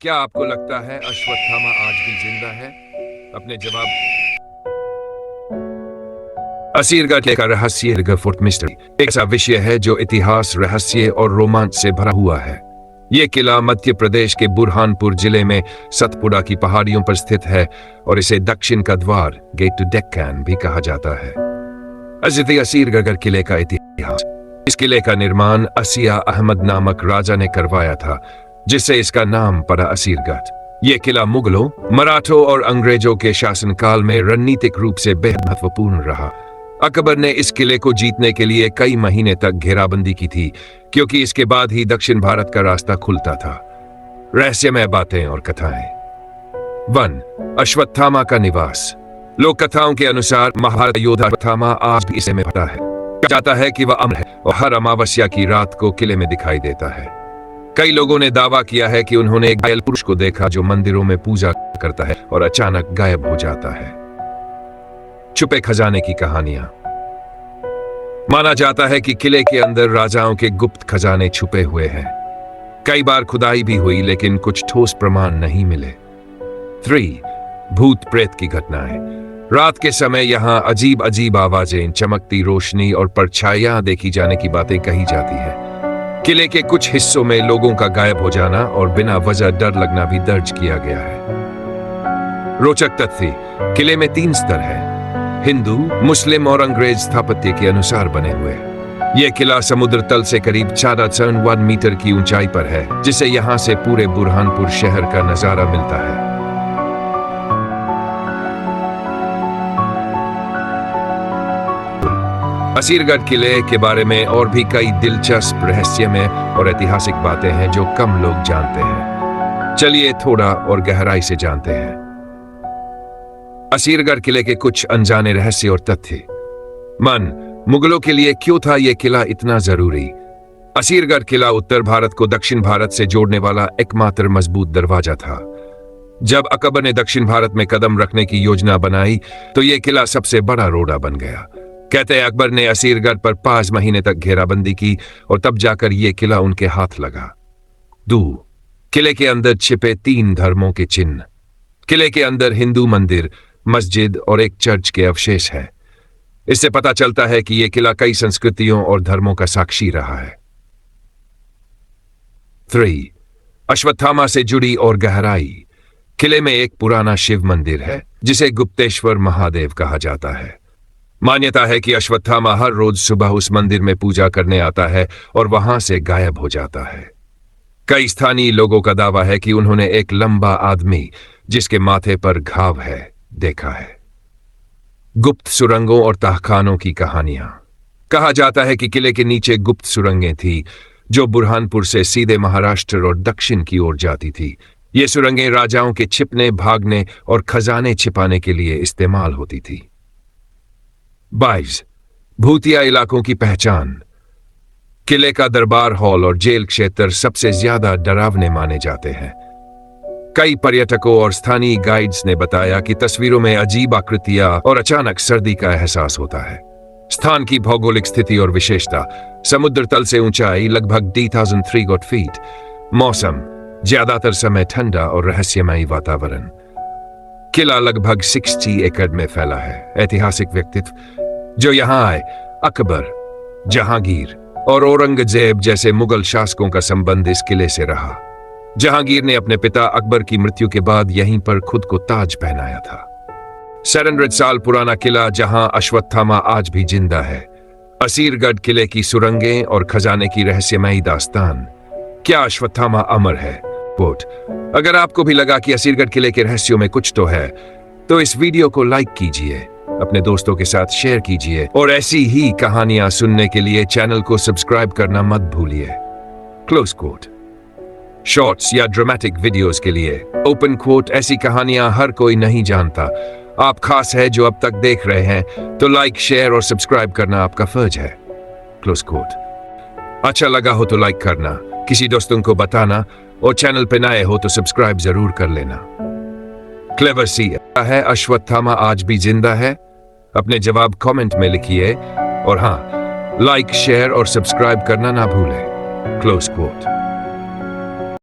क्या आपको लगता है अश्वत्थामा आज भी जिंदा है? अपने जवाब। असीरगढ़ का रहस्य फोर्ट मिस्ट्री एक ऐसा विषय है जो इतिहास, रहस्य और रोमांच से भरा हुआ है। यह किला मध्य प्रदेश के बुरहानपुर जिले में सतपुड़ा की पहाड़ियों पर स्थित है और इसे दक्षिण का द्वार, गेट टू डेक्कन भी कहा जाता है। असीरगढ़ किले का इतिहास। इस किले का निर्माण असिया अहमद नामक राजा ने करवाया था, जिससे इसका नाम पड़ा असीरगढ़। यह किला मुगलों, मराठों और अंग्रेजों के शासनकाल में रणनीतिक रूप से बेहद महत्वपूर्ण रहा। अकबर ने इस किले को जीतने के लिए कई महीने तक घेराबंदी की थी, क्योंकि इसके बाद ही दक्षिण भारत का रास्ता खुलता था। रहस्यमय बातें और कथाएं। 1. अश्वत्थामा का निवास। लोक कथाओं के अनुसार महारथ योद्धा अश्वत्थामा आज भी इसे में पड़ा है। कहा जाता है कि वह अमर है और हर अमावस्या की रात को किले में दिखाई देता है। कई लोगों ने दावा किया है कि उन्होंने एक घायल पुरुष को देखा जो मंदिरों में पूजा करता है और अचानक गायब हो जाता है। छुपे खजाने की कहानियां। माना जाता है कि किले के अंदर राजाओं के गुप्त खजाने छुपे हुए हैं। कई बार खुदाई भी हुई, लेकिन कुछ ठोस प्रमाण नहीं मिले। 3. भूत प्रेत की घटनाएं। रात के समय यहां अजीब अजीब आवाजें, चमकती रोशनी और परछाइयां देखी जाने की बातें कही जाती है। किले के कुछ हिस्सों में लोगों का गायब हो जाना और बिना वजह डर लगना भी दर्ज किया गया है। रोचक तथ्य। किले में 3 स्तर हैं, हिंदू, मुस्लिम और अंग्रेज स्थापत्य के अनुसार बने हुए। यह किला समुद्र तल से करीब 4.1 मीटर की ऊंचाई पर है, जिससे यहां से पूरे बुरहानपुर शहर का नजारा मिलता है। असीरगढ़ किले के बारे में और भी कई दिलचस्प रहस्यमय और ऐतिहासिक बातें हैं जो कम लोग जानते हैं। चलिए थोड़ा और गहराई से जानते हैं। असीरगढ़ किले के कुछ अनजाने रहस्य और तथ्य। मुगलों के लिए क्यों था यह किला इतना जरूरी? असीरगढ़ किला उत्तर भारत को दक्षिण भारत से जोड़ने वाला एकमात्र मजबूत दरवाजा था। जब अकबर ने दक्षिण भारत में कदम रखने की योजना बनाई, तो यह किला सबसे बड़ा रोड़ा बन गया। कहते हैं अकबर ने असीरगढ़ पर 5 महीने तक घेराबंदी की और तब जाकर यह किला उनके हाथ लगा। 2. किले के अंदर छिपे 3 धर्मों के चिन्ह। किले के अंदर हिंदू मंदिर, मस्जिद और एक चर्च के अवशेष है। इससे पता चलता है कि यह किला कई संस्कृतियों और धर्मों का साक्षी रहा है। 3. अश्वत्थामा से जुड़ी और गहराई। किले में एक पुराना शिव मंदिर है, जिसे गुप्तेश्वर महादेव कहा जाता है। मान्यता है कि अश्वत्थामा हर रोज सुबह उस मंदिर में पूजा करने आता है और वहां से गायब हो जाता है। कई स्थानीय लोगों का दावा है कि उन्होंने एक लंबा आदमी, जिसके माथे पर घाव है, देखा है। गुप्त सुरंगों और तहखानों की कहानियां। कहा जाता है कि किले के नीचे गुप्त सुरंगें थी, जो बुरहानपुर से सीधे महाराष्ट्र और दक्षिण की ओर जाती थी। ये सुरंगें राजाओं के छिपने, भागने और खजाने छिपाने के लिए इस्तेमाल होती थी। 22. भूतिया इलाकों की पहचान। किले का दरबार हॉल और जेल क्षेत्र सबसे ज्यादा डरावने माने जाते हैं। कई पर्यटकों और स्थानीय गाइड्स ने बताया कि तस्वीरों में अजीब आकृतियां और अचानक सर्दी का एहसास होता है। स्थान की भौगोलिक स्थिति और विशेषता। समुद्र तल से ऊंचाई लगभग 3,300 फीट। मौसम ज्यादातर समय ठंडा और रहस्यमयी वातावरण। किला लगभग 60 एकड़ में फैला है। ऐतिहासिक व्यक्तित्व जो यहां आए। अकबर, जहांगीर और औरंगजेब जैसे मुगल शासकों का संबंध इस किले से रहा। जहांगीर ने अपने पिता अकबर की मृत्यु के बाद यहीं पर खुद को ताज पहनाया था। 700 साल पुराना किला, जहां अश्वत्थामा आज भी जिंदा है। असीरगढ़ किले की सुरंगें और खजाने की रहस्यमयी दास्तान। क्या अश्वत्थामा अमर है? अगर आपको भी लगा कि असीरगढ़ किले के रहस्यों में कुछ तो है, तो इस वीडियो को लाइक कीजिए, अपने दोस्तों के साथ शेयर कीजिए और ऐसी ही कहानियां सुनने के लिए चैनल को सब्सक्राइब करना मत भूलिए। Close quote. शॉर्ट्स या ड्रामेटिक वीडियोस के लिए ओपन कोट। ऐसी कहानियां हर कोई नहीं जानता। आप खास है जो अब तक देख रहे हैं, तो लाइक, शेयर और सब्सक्राइब करना आपका फर्ज है। Close quote. अच्छा लगा हो तो लाइक करना, किसी दोस्तों को बताना और चैनल पे नए हो तो सब्सक्राइब जरूर कर लेना। क्लेवर सी है अश्वत्थामा आज भी जिंदा है? अपने जवाब कमेंट में लिखिए और हाँ, लाइक, शेयर और सब्सक्राइब करना ना भूलें। Close coat.